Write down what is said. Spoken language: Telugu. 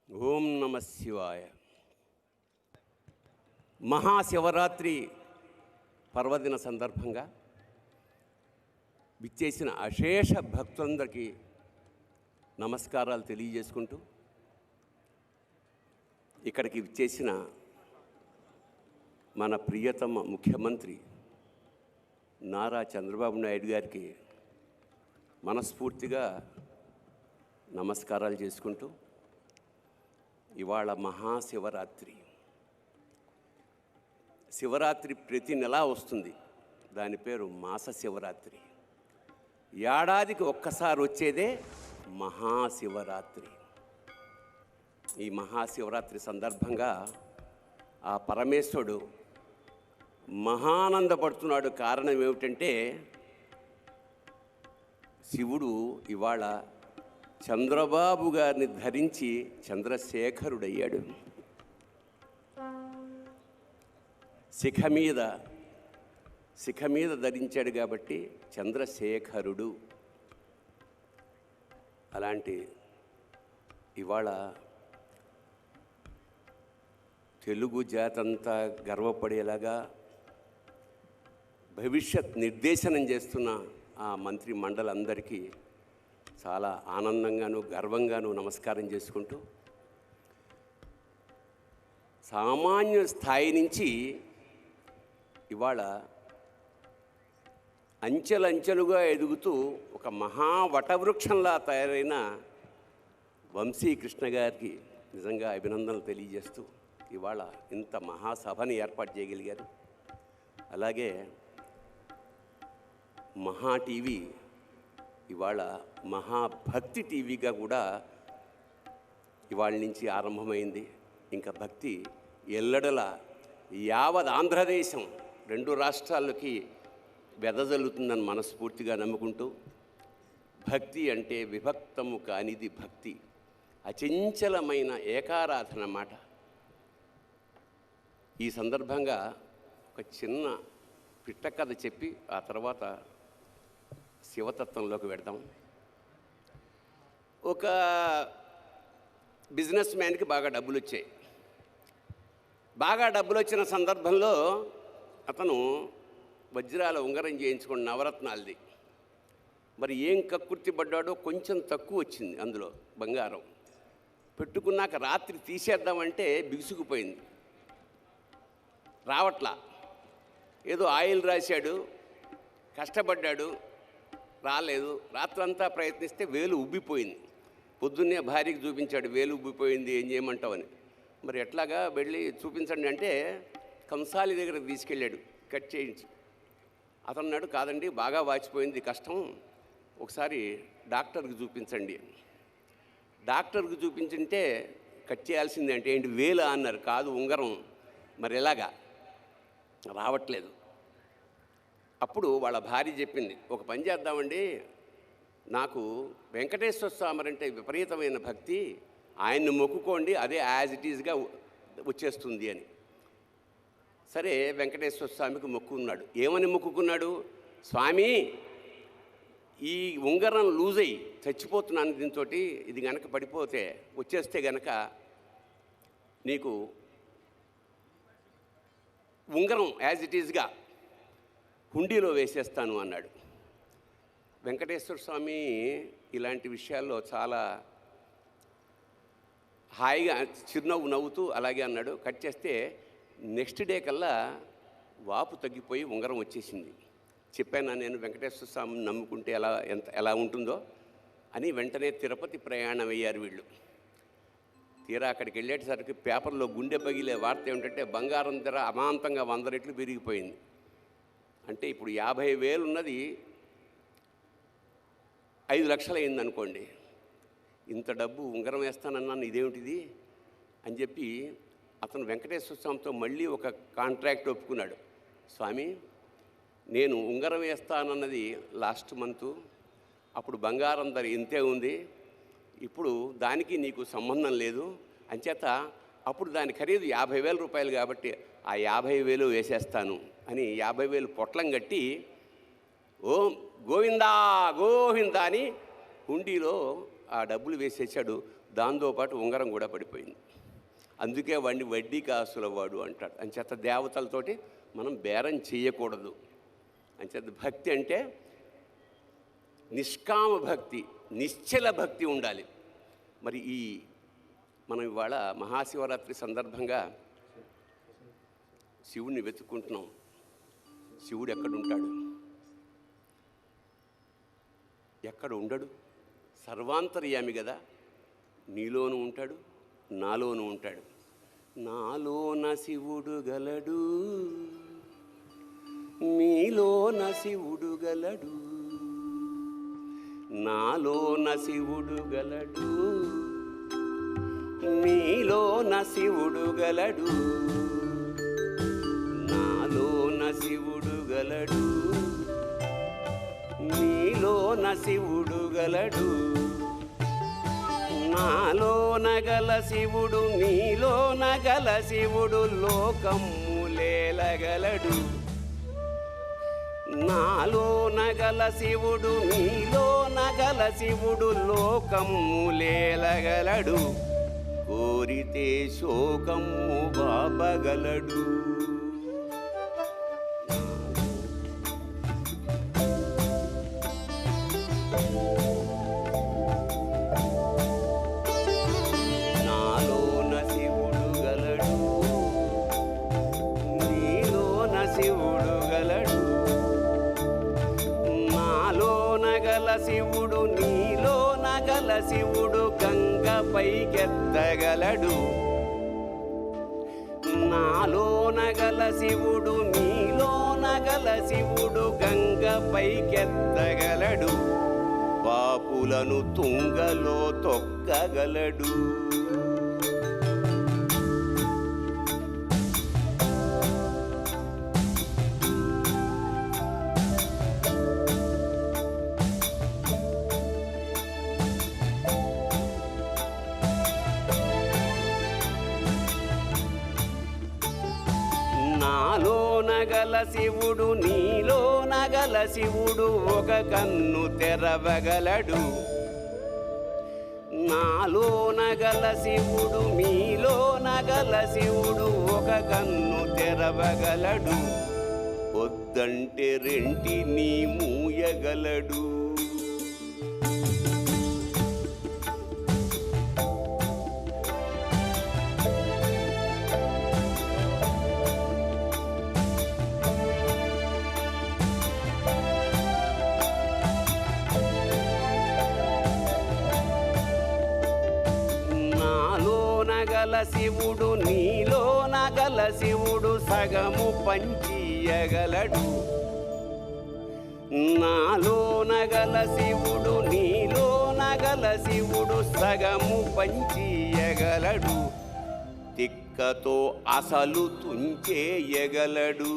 ఓం నమ శివాయ. మహాశివరాత్రి పర్వదిన సందర్భంగా విచ్చేసిన అశేష భక్తులందరికీ నమస్కారాలు తెలియజేసుకుంటూ, ఇక్కడికి విచ్చేసిన మన ప్రియతమ ముఖ్యమంత్రి నారా చంద్రబాబు నాయుడు గారికి మనస్ఫూర్తిగా నమస్కారాలు చేసుకుంటూ, ఇవాళ మహాశివరాత్రి. శివరాత్రి ప్రతి నెల వస్తుంది. దాని పేరు మాస శివరాత్రి. ఏడాదికి ఒక్కసారి వచ్చేదే మహాశివరాత్రి. ఈ మహాశివరాత్రి సందర్భంగా ఆ పరమేశ్వరుడు మహానందపడుతున్నాడు. కారణం ఏమిటంటే, శివుడు ఇవాళ చంద్రబాబు గారిని ధరించి చంద్రశేఖరుడయ్యాడు. శిఖ మీద ధరించాడు కాబట్టి చంద్రశేఖరుడు. అలాంటి ఇవాళ తెలుగు జాతంతా గర్వపడేలాగా భవిష్యత్ నిర్దేశనం చేస్తున్న ఆ మంత్రి మండలందరికీ చాలా ఆనందంగాను గర్వంగాను నమస్కారం చేసుకుంటూ, సామాన్య స్థాయి నుంచి ఇవాళ అంచెలంచెలుగా ఎదుగుతూ ఒక మహావటవృక్షంలా తయారైన వంశీకృష్ణ గారికి నిజంగా అభినందనలు తెలియజేస్తూ, ఇవాళ ఇంత మహాసభని ఏర్పాటు చేయగలిగారు. అలాగే మహా టీవీ ఇవాళ మహాభక్తి టీవీగా కూడా ఇవాళ నుంచి ఆరంభమైంది. ఇంకా భక్తి ఎల్లడల యావత్ ఆంధ్రదేశం 2 రాష్ట్రాలకి వెదజల్లుతుందని మనస్ఫూర్తిగా నమ్ముకుంటూ, భక్తి అంటే విభక్తము కానిది భక్తి, అచంచలమైన ఏకారాధన మాట. ఈ సందర్భంగా ఒక చిన్న పిట్టకథ చెప్పి ఆ తర్వాత శివతత్వంలోకి వెడదాం. ఒక బిజినెస్ మ్యాన్కి బాగా డబ్బులు వచ్చాయి. బాగా డబ్బులు వచ్చిన సందర్భంలో అతను వజ్రాల ఉంగరం చేయించుకుని నవరత్నాలది. మరి ఏం కక్కుర్తి పడ్డాడో కొంచెం తక్కువ వచ్చింది అందులో బంగారం. పెట్టుకున్నాక రాత్రి తీసేద్దామంటే బిగుసుకుపోయింది, రావట్లా. ఏదో ఆయిల్ రాశాడు, కష్టపడ్డాడు, రాలేదు. రాత్రంతా ప్రయత్నిస్తే వేలు ఉబ్బిపోయింది. పొద్దున్నే భార్యకి చూపించాడు, వేలు ఉబ్బిపోయింది, ఏం చేయమంటావని. మరి ఎట్లాగా వెళ్ళి చూపించండి అంటే కంసాలి దగ్గరకు తీసుకెళ్ళాడు, కట్ చేయించి. అతను అన్నాడు, కాదండి బాగా వాచిపోయింది, కష్టం, ఒకసారి డాక్టర్కి చూపించండి. డాక్టర్కి చూపించుంటే కట్ చేయాల్సింది అంటే ఏంటి వేలు అన్నారు. కాదు ఉంగరం. మరి ఎలాగా రావట్లేదు. అప్పుడు వాళ్ళ భార్య చెప్పింది, ఒక పని చేద్దామండి, నాకు వెంకటేశ్వర స్వామి అంటే విపరీతమైన భక్తి, ఆయన్ని మొక్కుకోండి, అదే యాజ్ ఇట్ ఈజ్గా వచ్చేస్తుంది అని. సరే వెంకటేశ్వర స్వామికి మొక్కుకున్నాడు. ఏమని మొక్కుకున్నాడు? స్వామి, ఈ ఉంగరం లూజ్ అయ్యి చచ్చిపోతున్నాను, దీంతో ఇది గనక పడిపోతే వచ్చేస్తే గనక నీకు ఉంగరం యాజ్ ఇట్ ఈజ్గా హుండీలో వేసేస్తాను అన్నాడు. వెంకటేశ్వర స్వామి ఇలాంటి విషయాల్లో చాలా హాయిగా చిరునవ్వు నవ్వుతూ అలాగే అన్నాడు. కట్ చేస్తే నెక్స్ట్ డే కల్లా వాపు తగ్గిపోయి ఉంగరం వచ్చేసింది. చెప్పాను నేను వెంకటేశ్వర స్వామిని నమ్ముకుంటే ఎలా ఉంటుందో అని. వెంటనే తిరుపతి ప్రయాణం అయ్యారు వీళ్ళు. తీరా అక్కడికి వెళ్ళేసరికి పేపర్లో గుండె పగిలే వార్త ఏమిటంటే, బంగారం ధర అమాంతంగా 100 రెట్లు పెరిగిపోయింది. అంటే ఇప్పుడు 50,000 ఉన్నది 5 లక్షలు అయింది అనుకోండి. ఇంత డబ్బు ఉంగరం వేస్తానన్నాను, ఇదేమిటిది అని చెప్పి అతను వెంకటేశ్వర స్వామితో మళ్ళీ ఒక కాంట్రాక్ట్ ఒప్పుకున్నాడు. స్వామి, నేను ఉంగరం వేస్తానన్నది లాస్ట్ మంతు, అప్పుడు బంగారం ధర ఇంతే ఉంది, ఇప్పుడు దానికి నీకు సంబంధం లేదు, అంచేత అప్పుడు దాని ఖరీదు 50,000 రూపాయలు కాబట్టి ఆ 50,000 వేసేస్తాను అని 50,000 పొట్లం కట్టి ఓం గోవిందా గోవిందా అని హుండీలో ఆ డబ్బులు వేసేసాడు. దాంతోపాటు ఉంగరం కూడా పడిపోయింది. అందుకే వాడిని వడ్డీ కాసుల వాడు అంటాడు. అంచేత దేవతలతోటి మనం బేరం చేయకూడదు. అంచేత భక్తి అంటే నిష్కామ భక్తి, నిశ్చల భక్తి ఉండాలి. మరి మనం ఇవాళ మహాశివరాత్రి సందర్భంగా శివుడిని వెతుక్కుంటున్నాం. శివుడు ఎక్కడుంటాడు? ఎక్కడ ఉండడు? సర్వాంతర్యామి కదా. నీలోనూ ఉంటాడు, నాలోనూ ఉంటాడు. నాలోన శివుడు గలడు, నీలోన శివుడు గలడు. నాలోన శివుడు గలడు, నీలోన శివుడు గలడు. నాలోన శివుడు గలడు, నీలోన శివుడు గలడు. నాలోన గల శివుడు, నీలోన గల శివుడు లోకములేలగలడు. నాలోన గల శివుడు, నీలోన గల శివుడు లోకములేలగలడు. కోరితే శోకము బాపగలడు. నాలోన శివుడు గలడు, నీలోన శివుడు గలడు. నాలోన గల శివుడు, నీలోన గల శివుడు గంగ పైకెత్తగలడు. నాలోన గల శివుడు, నీలోన గల శివుడు గంగ పైకెత్తగలడు. పాపులను తుంగలో తొక్కగలడు. నాలోన గల శివుడు, నీలోన గల శివుడు ఒక కన్ను తెరవగలడు. నాలోన గల శివుడు, నీలోన గల శివుడు ఒక కన్ను తెరవగలడు. వద్దంటే రెంటిని మూయగలడు. గల శివుడు, నీలోన గల శివుడు సగము పంచియగలడు. నాలోన గల శివుడు, నీలోన గల శివుడు సగము పంచియగలడు. తిక్కతో అసలు తుంచేయగలడు.